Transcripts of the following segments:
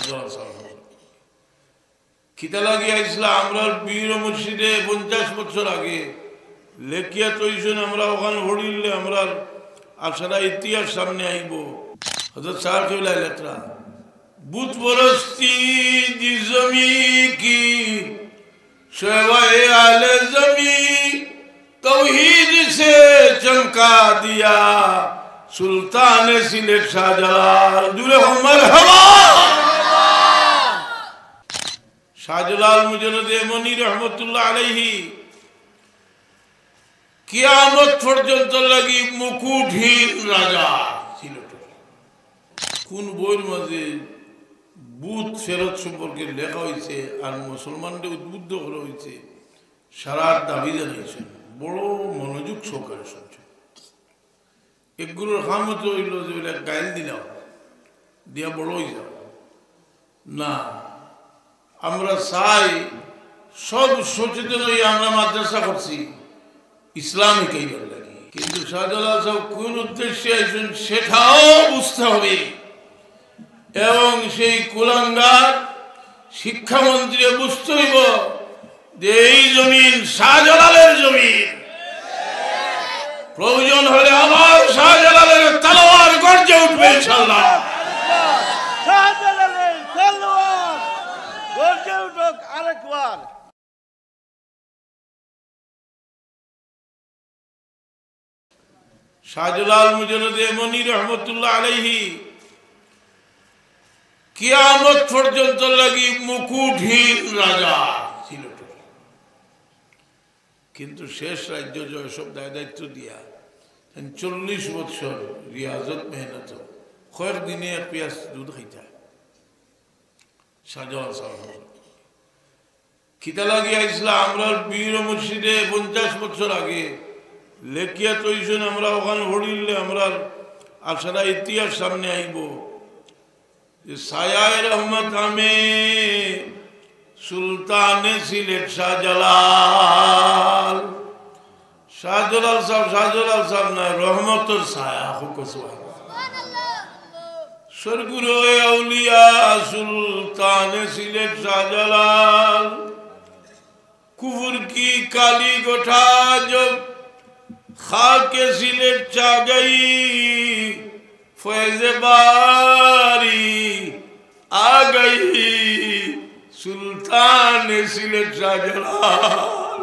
শাহজালাল সাহেব খিতা লাগিয়া ইসলাম আমরা বীর মসজিদে 50 বছর আগে লেখিয়া তৈছেন আমরা ওখানে হড়িলে আমরা আশারা ইতিহাস সামনে আইব হযরত শাহ কেবলা লেখরা বুত পরস্তি জি জমি কি शहवाए आले जमी तौहीद से चमका दिया सुल्तान सिलेट शाहजलाल जुले हो मरहबा शाहजलाल मुजद्दिद मनी रहमतुल्लाह अलैहि कियामत पर्यন্ত লাগি মুকুটহীন রাজা ছিল কোন বইয়ের মাঝে বুধ ফেরত সম্পর্কে লেখা হয়েছে আর মুসলমানদের উদ্বুদ্ধ করা হয়েছে সারার দাবি জানিয়েছেন বড় মনোযোগ সহকারে শুনছেন এগুলোর হামত হইল যে গাইল দিলাম দিয়া বড় হয়ে যাও না আমরা চাই সব সচেতন হয়ে আমরা মাদ্রাসা করছি ইসলামিক এইবার লাগে কিন্তু শাহজালাল সাহেব কোন উদ্দেশ্যে আইছেন সেটাও বুঝতে হবে এবং সেই কুলাঙ্গার শিক্ষামন্ত্রী বুঝতে হইব যে এই জমিন শাহজালালের জমিন প্রয়োজন হলে আবার শাহজালালের তলোয়ার গর্জে উঠবে ইনশাআল্লাহ শাহজালালের তলোয়ার গর্জে উঠুক আরেকবার শাহজালাল মুজদ্দিদ মনি রহমতুল্লাহ আলাইহি কিয়ামত পর্যন্ত লাগি মুকুটহীন রাজা ছিল কিন্তু শেষ রাজ্য জয় সব দায়িত্ব দিয়া 40 বছর রিয়াজত মেহনত খয়ের দিনে এক পেঁয়াজ দুধ খাইতা শাহজালাল সাহেব খিতা লাগিয়া ইসলাম আমরা বীর মসজিদে 50 বছর আগে লেখিয়া তৈছেন আমরা ওখানে হড়িলে আমরা আশারা ইতিহাস সামনে আইব साया रहमत हमें सुल्तान सिलेट शाहजलाल शाहजलाल साहब ना रहमत और साया सरगुरु औलिया सुल्तान सिलेट शाहजलाल कुफर की काली गोठा जब खाके सिलेट चा गई फैज़ बारी आ गई सुल्तान सिलेट शाहजलाल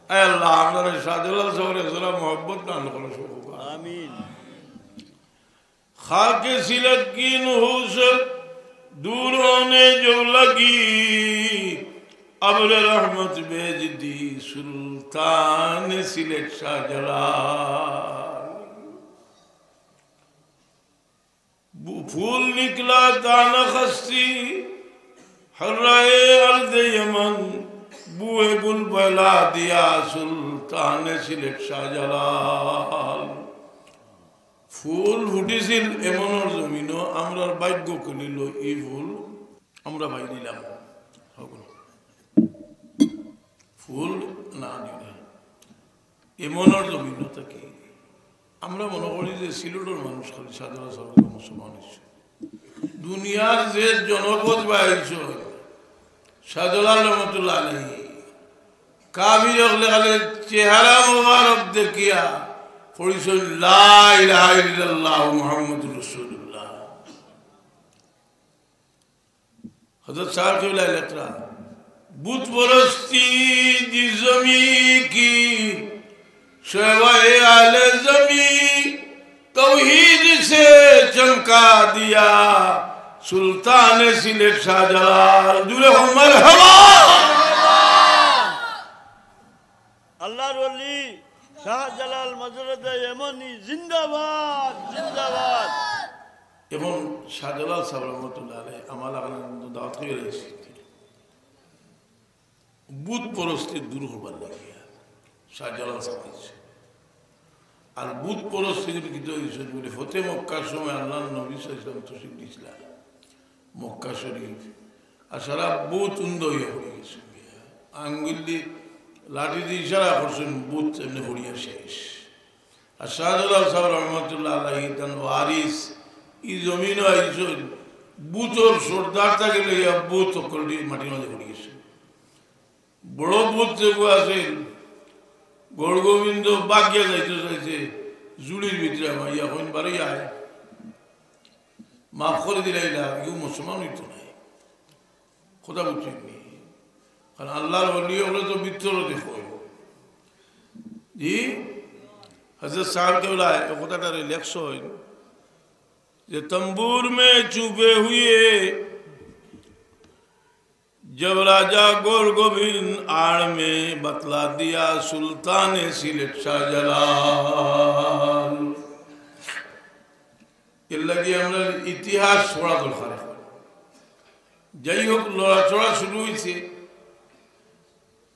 अल्लाह हमारे शाहजलाल साहब जरा मोहब्बत दान करो सबको आमीन खाके सिलेट की नुहुसत दूर होने जो लगी अब्र रहमत भेज दी सुल्तान सिलेट शाहजलाल फूल निकला दाना खस्ती हर्राए अर्द यमन बुए गुल बला दिया सुल्तान सिलेट शाहजलाल फूल ফুটিছিল এমনর জমিনও আমরার ভাগ্য করিল এই ফুল আমরা ভাই নিলাম ফুল না দিলাম এমনর জমিনও থাকে আমরা মনে করি যে সিলেটের মানুষ খালি শাহজালাল সাহেব মুসলমান হয়েছে দুনিয়ার যে জনপদ বাইছ শাহজালাল রহমতুল্লাহ আলাইহি কাবির হলে খালি চেহারা মোবারক দেখিয়া পড়িছিল লা ইলাহা ইল্লাল্লাহ মুহাম্মাদুর রাসূলুল্লাহ হযরত শাহ কেবলা লেখরা বুত পরস্তি জি জমি কি शहवाए आले जमी तौहीद से चमका दिया सुल्तान सिलेट शाहजलाल जुले हो मरहबा আল্লাহর ওলি শাহজালাল মুজদ্দিদ মনি জিন্দাবাদ জিন্দাবাদ এবং শাহজালাল সাহেব রহমতুল্লাহ আলাইহি আমাল আনন্দ দাওয়াত করে রয়েছে বুত পরস্তি দূর হবার লাগিয়া শাহজালাল সাহেব আর বুধ পরস্তির বলে ফতে মক্কার সময় আল্লাহ নবী সাল্লাল্লাহু আলাইহি ওয়াসাল্লাম তশরিফ মক্কা শরীফ আর সারা বুথ উন্দ হয়ে পড়ে গেছে আঙ্গুলি লাঠি দিয়ে ইশারা করছেন বুথ এমনি হরিয়া শেষ আর শাহজালাল সাহেব রহমতুল্লাহ আলাইহি তান ওয়ারিস এই জমিনও আইসন বুথর সর্দার থাকে লইয়া বুথ সকলটি মাটির মাঝে পড়ে গেছে। বড় বুথ যেগুলো আছে গৌর গোবিন্দ বাগিয়া যাইতে চাইছে জুড়ির ভিতরে আমার ইয়া হইন বাড়ি আয় মাফ করে দিলে কেউ মুসলমান হইতো নাই, কথা বুঝছেননি। কারণ আল্লাহর বলি হলে তো ভিতর দেখো জি हजरत साहब के बोला কথাটা লেখছ যে तंबूर में चुपे हुए जब राजा गोर गोविंद आड़ में बतला दिया सुल्तान सिलेट शाहजलाल। এর লাগে আমরা ইতিহাস পড়া দরকার। যাই হোক লড়াচড়া শুরু হয়েছে,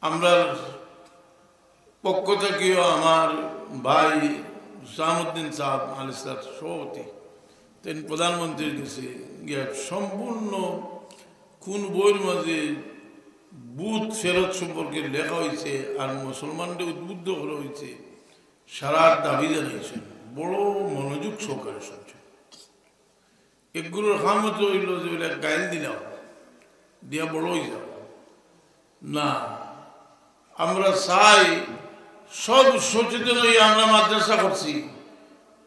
আমরা পক্ষ থেকেও আমার ভাই হুসামউদ্দিন সাহেব আলিসার সভাপতি তিনি প্রধানমন্ত্রীর কাছে গিয়ে সম্পূর্ণ কোন বইয়ের মাঝে বুথ ফেরত সম্পর্কে লেখা হয়েছে আর মুসলমানদের উদ্বুদ্ধ করা হয়েছে সারার দাবি জানিয়েছেন। বড় মনোযোগ সহকারে শুনছেন। এগুলোর খামত হইল যে গাইল দিলাম দিয়া বড় হয়ে যাব না। আমরা চাই সব সচেতন হয়ে আমরা মাদ্রাসা করছি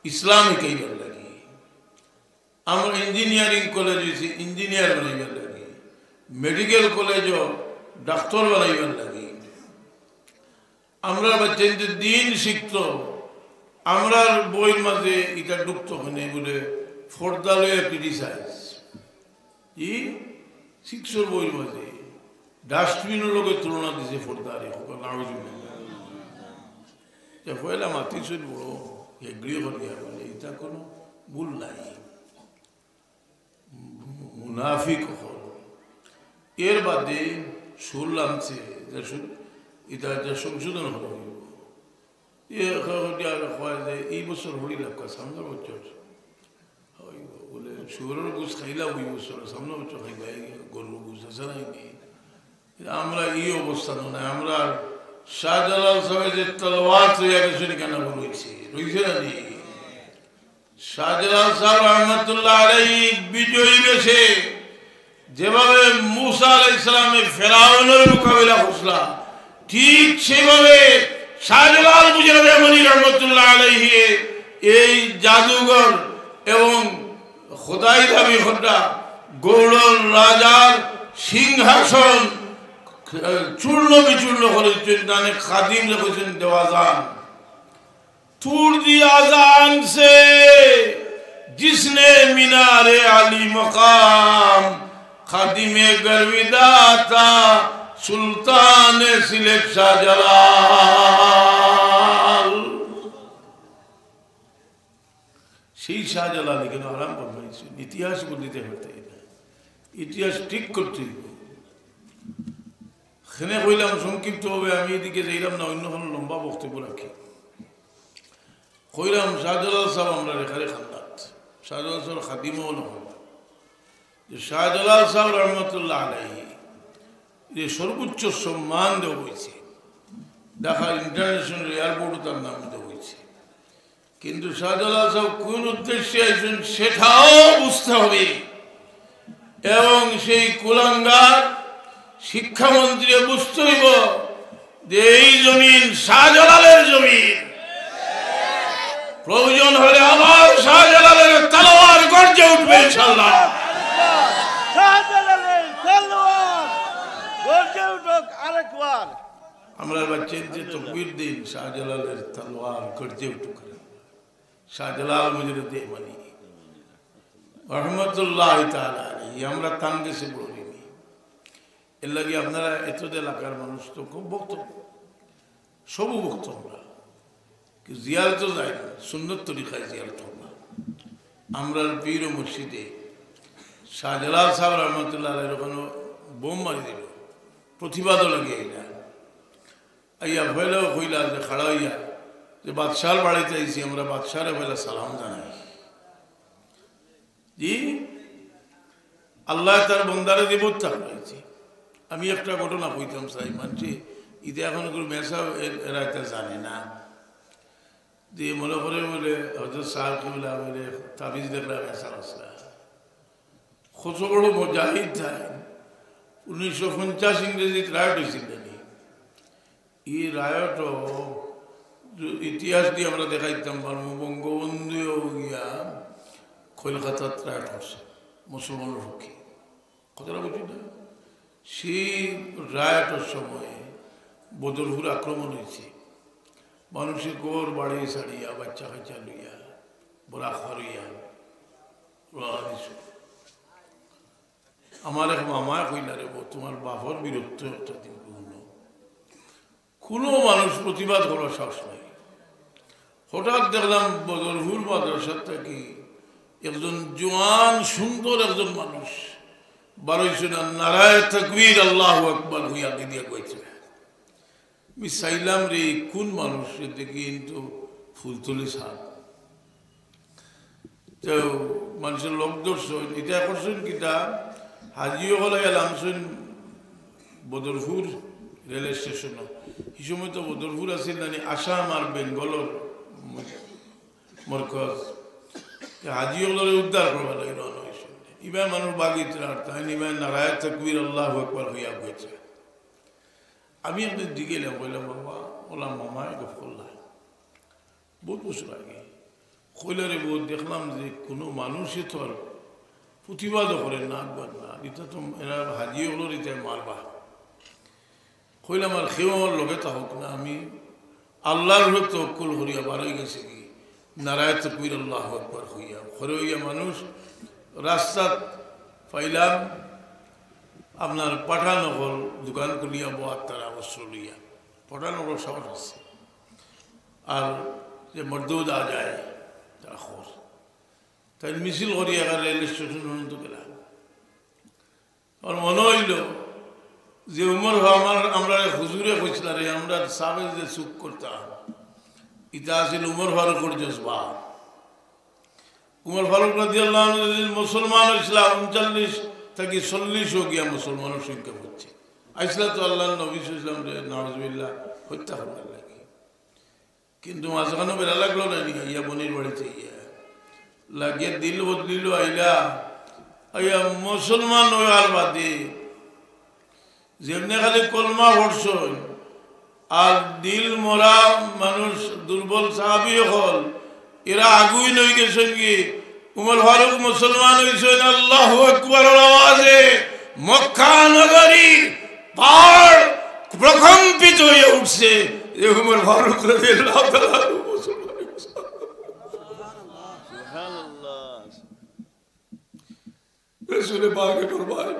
ইসলামিক এইবার লাগে, আমরা ইঞ্জিনিয়ারিং কলেজ হয়েছি ইঞ্জিনিয়ার বানাইবার লাগে, মেডিকেল কলেজও ডাক্তার বানাইবার লাগে। আমরা বাচ্চাদের দিন শিখত, আমরা বইয়ের মাঝে এটা ডুবত হনে বলে ফর্দালয়ে ক্রিটিসাইজ ই শিক্ষর বইয়ের মাঝে ডাস্টবিনের লোকের তুলনা দিছে ফর্দারে পয়লা মাতি চল বড় এগ্রিও করিয়া বলে এটা কোনো ভুল নাই, মুনাফিক হল। এর বাদে সুর লামছে এটা সংশোধন হল এই বছর হরি লাগা সামনে বছর বলে সুরের গুছ খাইলা ওই বছর সামনে বছর খাইলা গরু গুছ আছে নাই। আমরা এই অবস্থা নয়, আমরা শাহজালাল সাহেব যে তলোয়ার তৈরি গেছেন কেন রয়েছে রয়েছে না নি। শাহজালাল সাহেব রহমতুল্লাহ আলাইহি বিজয়ী বেশে যেভাবে মুসা আলাইহিস সালামের ফেরাউনের মোকাবিলা করলা ঠিক সেভাবে শাহজালাল মুজাহিদ রহমানী রহমতুল্লাহ আলাইহি এই জাদুঘর এবং খোদাই দাবি খোদা গৌড়র রাজার সিংহাসন চূর্ণ বিচূর্ণ করেছেন। তানে খাদিম লিখেছেন দেওয়াজান तूर दिया जान से जिसने मीनारे आली मकाम खादिमे गर्विदा था सुल्तान सिलेट शाहजलाल। সেই শাহজালাল কেন আরাম করবেন ইতিহাস বলতে হতে ইতিহাস ঠিক করতে এখানে কইলাম সংক্ষিপ্ত হবে, আমি এদিকে যাইলাম না, অন্য কোনো লম্বা বক্তব্য রাখি। কইলাম শাহজালাল সাহেব আমরা রেখারে খান্দাত শাহজালাল সাহেব খাদিমও নয় যে শাহজালাল সাহেব রহমতুল্লাহ আলাইহি যে সর্বোচ্চ সম্মান দেওয়া হয়েছে, ঢাকা ইন্টারন্যাশনাল এয়ারপোর্টও তার নাম দেওয়া হয়েছে। কিন্তু শাহজালাল সাহেব কোন উদ্দেশ্যে আছেন সেটাও বুঝতে হবে এবং সেই কুলাঙ্গার শিক্ষামন্ত্রী বুঝতে হইব যে এই জমিন শাহজালালের জমিন, প্রয়োজন হলে আবার শাহজালালের তলোয়ার গর্জে উঠবে ইনশাআল্লাহ। শাহজালালের তলোয়ার গর্জে উঠুক আরেকবার। আমরা বাচ্চাদের তাকবীর দিন শাহজালালের তলোয়ার গর্জে উঠুক। শাহজালাল মুজাহিদ রহমানী রহমতুল্লাহ তাআলা আলাইহি আমরা তাঙ্গেসে বলিনি। এর লাগে আপনারা এত এলাকার মানুষ তো খুব ভক্ত, সবু ভক্ত। আমরা জিয়ারত যাই না, সুন্নত তরিকায় জিয়ারত না। আমরা পীর ও মসজিদে শাহজালাল সাহেব রহমতুল্লাহ আলাইহির ওখানে বোম মারি দিল, প্রতিবাদও লাগে না। আইয়া ভয়লাও কইলা যে খাড়া হইয়া যে বাদশাহর বাড়িতে আইছি, আমরা বাদশাহরে বলে সালাম জানাই। জি আল্লাহ তার বন্দারে দিব থাকছে। আমি একটা ঘটনা কইতাম চাই মানছি ইতে এখন কোনো মেসা এরা এটা জানে না। দিয়ে মনে করে বলে হয়তো সার কি বলে বলে তাবিজ দেখলাম মেসা আসলা কত বড় মুজাহিদ থাই 1950 ইংরেজিত রায়ট হয়েছিল এই রায়ট ইতিহাস দিয়ে আমরা দেখাইতাম পারবো বঙ্গবন্ধু গিয়া কলকাতার রায়ট হচ্ছে মুসলমানের পক্ষে কথাটা বুঝি না সেই রায়টের সময়ে বদরপুর আক্রমণ হয়েছে মানুষের গড় বাড়ি ছাড়িয়া বাচ্চা কাচ্চা লইয়া বড়া খরিয়া আমার এক মামা কইলা রে তোমার বাপর বিরক্ত একটা দিন কোনো মানুষ প্রতিবাদ করার সাহস নাই হঠাৎ দেখলাম বদরপুর মাদ্রাসার থেকে একজন জোয়ান সুন্দর একজন মানুষ বারোইশো নারায় তাকবীর আল্লাহু আকবার হইয়া দিয়া কইছে আমি চাইলাম রে কোন মানুষ দেখি কিন্তু ফুলতলি সার তো মানুষের লোক দর্শন এটা করছেন কিটা হাজিও হলে এলামছেন বদরপুর রেল স্টেশন এই সময় তো বদরপুর আছে নানি আসাম আর বেঙ্গলর মরকজ হাজি হলে উদ্ধার করবার লাগে রওনা হয়েছে ইবা মানুষ বাগিত তাই ইবা নারায় তাকবীর আল্লাহু আকবার হইয়া হয়েছে আমি আপনার দিকে এলাম বললাম বাবা ওলা মামা গফ করলাম বহুত বছর আগে কইলারে বহুত দেখলাম যে কোনো মানুষই তো আর প্রতিবাদও করে না একবার না এটা তো এরা হাজি হলো এটা মারবা কইলাম আর খেয়েও আমার লগে থাকুক না আমি আল্লাহর হয়ে তওয়াক্কুল করিয়া বারোই গেছে কি নারায় তাকবীর আল্লাহু আকবার হইয়া ঘরে হইয়া মানুষ রাস্তাত পাইলাম আপনার পাঠানগর দোকান খুলিয়া বোয়ার তারা অবশ্য লইয়া পাঠানগর শহর আছে আর যে মর্দুদ আ যায় তারা খবর তাই মিছিল করিয়া রেল স্টেশন পর্যন্ত গেলাম আমার মনে হইল যে উমর আমার আমরা হুজুরে কইছিল রে আমরা সাবে যে চুপ করতাম ইটা আছিল উমর ফারুকের জজবা উমর ফারুক রাদিয়াল্লাহু আনহু মুসলমান ইসলাম 39 থেকে 40 গিয়া মুসলমানের সংখ্যা হচ্ছে আইসলা তো আল্লাহ নবী সাল্লাল্লাহু আলাইহি ওয়াসাল্লাম নাউজুবিল্লাহ হত্যা করবার লাগে কিন্তু মাঝখানে বেলা লাগলো না ইয়া বনির বাড়িতে ইয়া লাগিয়ে দিল বদলিল আইলা আইয়া মুসলমান হওয়ার বাদে যেমনি খালি কলমা পড়ছন আর দিল মরা মানুষ দুর্বল সাহাবি হল এরা আগুই লই গেছেন কি উমর ফারুক মুসলমান হয়েছেন আল্লাহু আকবারের আওয়াজে মক্কা নগরী পাহাড় প্রকম্পিত হয়ে উঠছে উমর ফারুক রাদিয়াল্লাহু তাআলা মুসলমান সুবহানাল্লাহ রাসূল পাকের কুরবান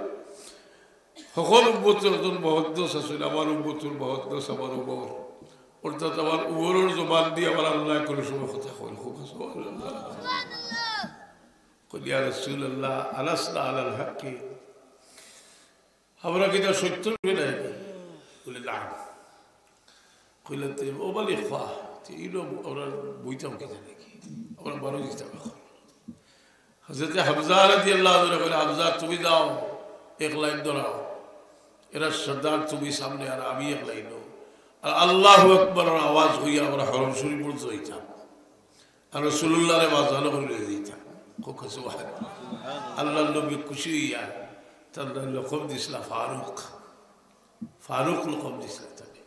সকল উম্মতের জন্য মহদ্দোষ আসলে আমার উম্মতের মহদ্দোষ আমার উপর অর্থাৎ আমার উপরের জবান দিয়ে আমার আল্লাহ কোনো সময় কথা কইল খুব সুবহানাল্লাহ কই ইয়া রাসূলুল্লাহ আলাসনা আলাল হক আমরা কি তা সত্য নাই বলে না কইলাতে ও বলি খা এইলো আমরা বইতাম কেন নাকি আমরা বড় দিতাম হযরত হামজা রাদিয়াল্লাহু আনহু বলে হামজা তুমি দাও এক লাইন দাও এরা সর্দার তুমি সামনে আর আমি এক লাইন আর আল্লাহু আকবারের আওয়াজ হইয়া আমরা হরম শরীফ পড়তে হইতাম আর রাসূলুল্লাহর আওয়াজ আলো করে দিতাম খুব সুবহানাল্লাহ আল্লাহর নবী খুশি হইয়া তার লকব দিছিলা ফারুক ফারুক লকব দিছিলা তাকে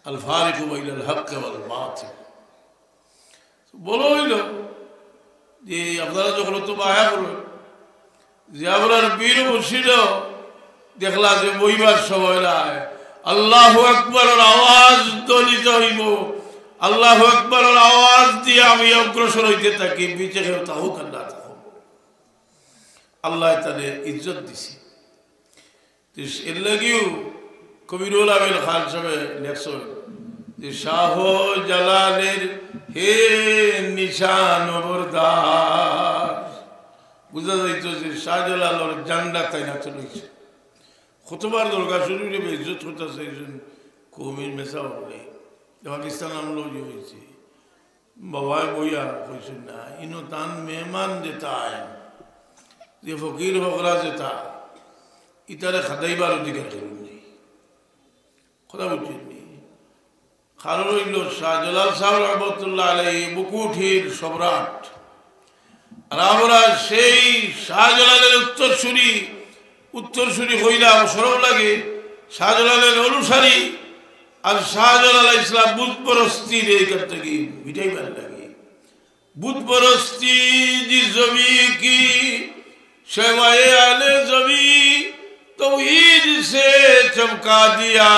আল ফারিক বাইনাল হক ওয়াল বাতিল বলো হইল যে আপনারা যখন তো বায়া করবেন যে আপনার বীর মুর্শিদ দেখলা যে বইবার সময় নাই আল্লাহু আকবারের আওয়াজ দলিত হইব আল্লাহু আকবারের আওয়াজ দিয়ে আমি অগ্রসর হইতে থাকি বিচে কেউ তাহু কান্না থাকো আল্লাহ তাদের ইজ্জত দিছে এর লাগিও কবিরুল আমিন খান সাহেব লেখছেন যে শাহ জালালের হে নিশান বরদার বুঝা যাইতো যে শাহজালালের জান্ডা তাই না চলেছে কতবার দরকার শরীরে ইজ্জত করতেছে একজন কৌমির মেসা হলে পাকিস্তান আমলো যে হয়েছে বাবা বইয়া কইছে না ইনো তান মেহমান যেটা আয় যে ফকির ফকরা যেটা ইতারে খাদাইবার অধিকার করুন নেই কথা বুঝছেননি কারণ হইল শাহজালাল সাহেব রহমতুল্লাহ আলাইহি বুকুঠির সম্রাট আর আমরা সেই শাহজালালের উত্তরসূরি হইলাম সরব লাগে শাহজালালের অনুসারী আর শাহজালাল ইসলাম বুতপরস্তির এইখান থেকে মিটাইবার লাগে বুতপরস্তি জি জমি কি সেবায়ে আলে জমি तौहीद से चमका दिया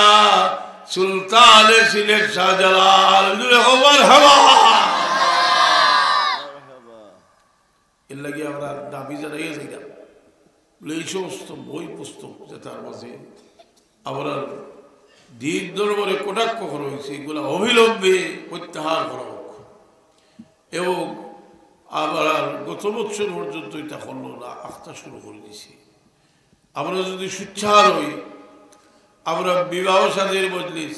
सुल्तान सिलेट शाहजलाल मरहबा এর লাগে আমরা দাবি জানাই যাইলাম বলে এই সমস্ত বই পুস্তক যে তার মাঝে আমরা দিন দরবারে কটাক্ষ করা হয়েছে এগুলো অবিলম্বে প্রত্যাহার করা হোক এবং আবার গত বছর পর্যন্ত এটা করলো না আখতা শুরু করে দিয়েছি আমরা যদি সুচ্ছার হই আমরা বিবাহ সাদের মজলিস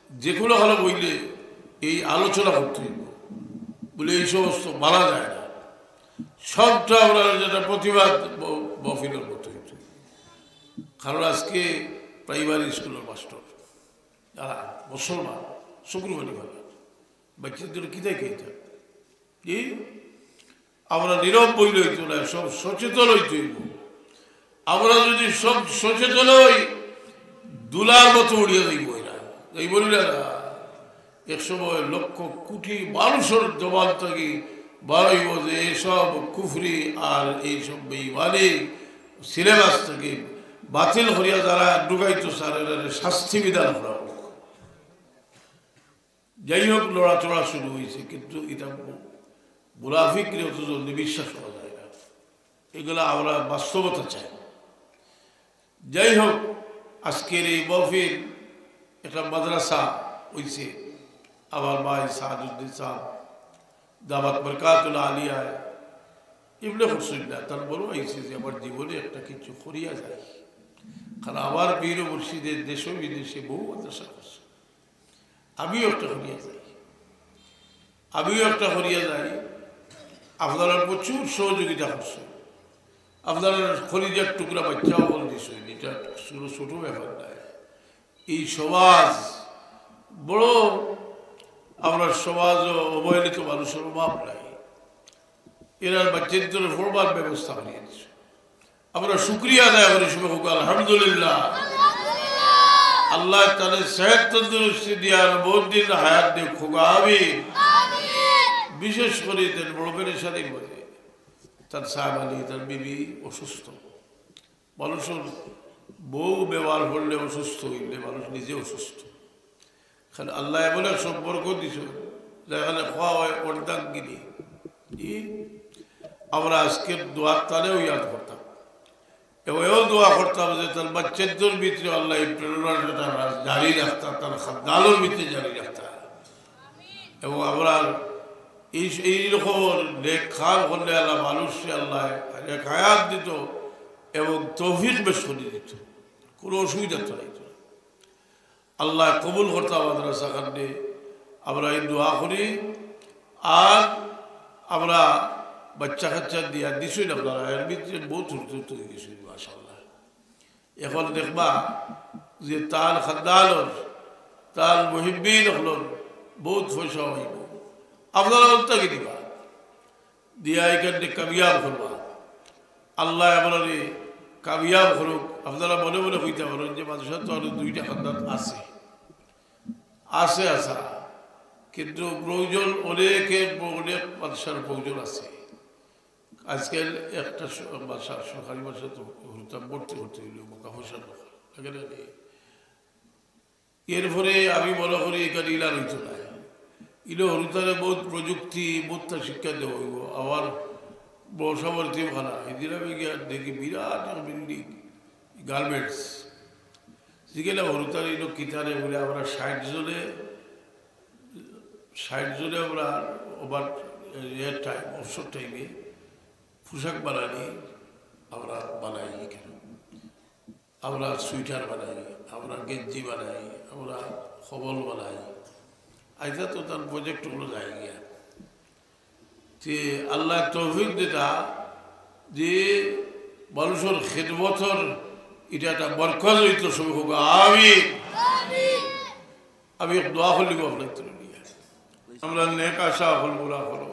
যেগুলো হলো বইলে এই আলোচনা করতে হইব বলে এই সমস্ত মারা যায় না সবটা আমরা যেটা প্রতিবাদ মহফিলের মতো হইতে কারণ আজকে প্রাইমারি স্কুলের মাস্টার যারা মুসলমান শুক্রবারী ভালো বাচ্চাদের কী দেখে এটা এই আমরা নীরব বইলে হইতো না সব সচেতন হইতে হইব আমরা যদি সব সচেতন হই দুলার মতো উড়িয়ে যাইব এরা এই বলি না এক সময় লক্ষ কোটি মানুষের জবান থেকে বাড়াইব যে এসব কুফরি আর এইসব বেঈমানি সিলেবাস থেকে বাতিল করিয়া যারা ডুবাইতো স্যারের শাস্তি বিধান করা হোক যাই হোক লড়াচড়া শুরু হয়েছে কিন্তু এটা মুনাফিকরে অত জলদি বিশ্বাস করা যায় না এগুলো আমরা বাস্তবতা চাই যাই হোক আজকের এই মহফিল একটা মাদ্রাসা হয়েছে আমার ভাই সাহাদুদ্দিন সাহেব দাওয়াত বরকাতুল আলিয়ায় ইবনে হুসাইন তার বড় হয়েছে যে আমার জীবনে একটা কিছু করিয়া যায় কারণ আমার বীর মুর্শিদের দেশে বিদেশে বহু মাদ্রাসা করছে আমিও একটা করিয়া যাই আপনারা প্রচুর সহযোগিতা করছে আপনারা খলিজার টুকরা বাচ্চাও বলে দিয়েছে এটা ছোট ব্যাপার নয় এই সমাজ বড় আমরা সমাজ অবহেলিত মানুষের অভাব নাই এরা বাচ্চাদের পড়বার ব্যবস্থা করিয়ে দিচ্ছে আমরা শুক্রিয়া আদায় করি সবাই হোক আলহামদুলিল্লাহ আল্লাহ তাদের সেহত তন্দুরুস্তি দিয়ার বহুত দিন হায়াত দিয়ে খোগাবি বিশেষ করে তার বড় পেরেশানির মধ্যে তার সাহেব আলী তার বিবি অসুস্থ মানুষের বউ ব্যবহার করলে অসুস্থ হইলে মানুষ নিজে অসুস্থ খালি আল্লাহ বলে সম্পর্ক দিছ যেখানে খাওয়া হয় অর্ধাঙ্গিনী আমরা আজকের দোয়ার তালেও ইয়াদ করতাম এবং এও দোয়া করতাম যে তার বাচ্চাদের ভিতরে আল্লাহ এই প্রেরণাটা জারি রাখতাম তার খাদ্যালোর ভিতরে জারি রাখতাম এবং আমরা এইরকম লেখার করলে আল্লাহ মানুষকে আল্লাহ এক হায়াত দিত এবং তৌফিক বেশ করে দিত কোনো অসুবিধা তো নাই আল্লাহ কবুল করতাম মাদ্রাসা কারণে আমরা এই দোয়া করি আর আমরা বাচ্চা কাচ্চা দিয়া দিছই না আপনারা এর ভিতরে বহুত ছোট হয়ে গেছে মাশাআল্লাহ এখন দেখবা যে তার খাদ্দালর তার মুহিব্বিন হলর বহুত পয়সা হইব আপনারা ওটাকে দিবা দিয়া এখানে কামিয়াব করবা আল্লাহ আপনার কামিয়াব করুক আপনারা মনে মনে হইতে পারেন যে মাদ্রাসা তো আরো দুইটা খাদ্দাত আছে আসা কিন্তু প্রয়োজন অনেক মাদ্রাসার প্রয়োজন আছে আজকাল একটা বাসা সরকারি বাসা তো ভর্তি করতে হইল বোকা পয়সা এরপরে আমি মনে করি এখানে ইলার হইতো না ইলো হরিতারে বহুত প্রযুক্তি বহুতটা শিক্ষা দেওয়া হইব আবার বর্ষাবর্তী ভাড়া এদিন আমি গিয়ে দেখি বিরাট বিল্ডিং গার্মেন্টস যেখানে হরিতার ইলো কিতারে বলে আমরা 60 জনে আমরা ওভার টাইম অবসর টাইমে পোশাক বানাই আমরা বানাই এখানে আমরা সুইটার বানাই আমরা গেঞ্জি বানাই আমরা খবল বানাই আইতা তো তার প্রজেক্টগুলো যায় গিয়া যে আল্লাহ তৌফিক দিতা যে মানুষের খেদমতর এটা একটা বরকত হইত সবই হোক আমি দোয়া করলিব আপনার নিয়ে আমরা নেক আশা হল গুলা করো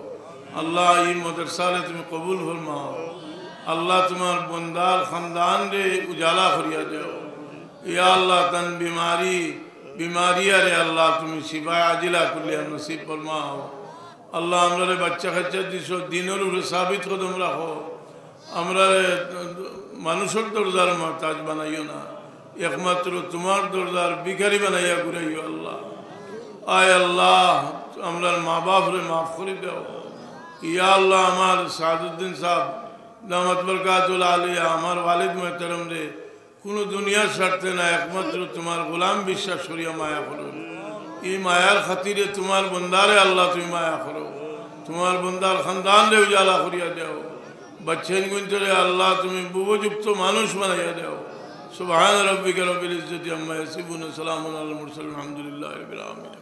আল্লাহ এই মদরসালে তুমি কবুল ফরমাও আল্লাহ তোমার বন্দার খানদান রে উজালা করিয়া দেও ইয়া আল্লাহ তন बीमारिया रे अल्लाह तुम्हें शिफा आजिला कुलिया नसीब फरमाओ अल्लाह हमरा बच्चा खच्चा दिसो दिनों रे साबित कदम रखो हमरा मानुषर दरदार मोहताज बनाइयो ना एकमात्र तुम्हार दरदार भिखारी बनाइया घुराइयो अल्लाह आय अल्लाह हमरा माँ बाप रे माफ कर दो या अल्लाह हमार सादुद्दीन साहब दामत बरकातुल आलिया हमार वालिद मोहतरम रे কোনো দুনিয়ার স্বার্থে না একমাত্র তোমার গোলাম বিশ্বাস করিয়া মায়া করো এই মায়ার খাতিরে তোমার বন্দারে আল্লাহ তুমি মায়া করো তোমার বন্দার খানদান রে উজালা করিয়া দাও বাচ্চান গুনতরে আল্লাহ তুমি বুবযুক্ত মানুষ বানাইয়া দাও সুবহান রাব্বিকা রব্বিল ইজ্জতি আম্মা ইয়াসিফুন সালামুন আলাল মুরসালিন আলহামদুলিল্লাহি রাব্বিল আলামিন।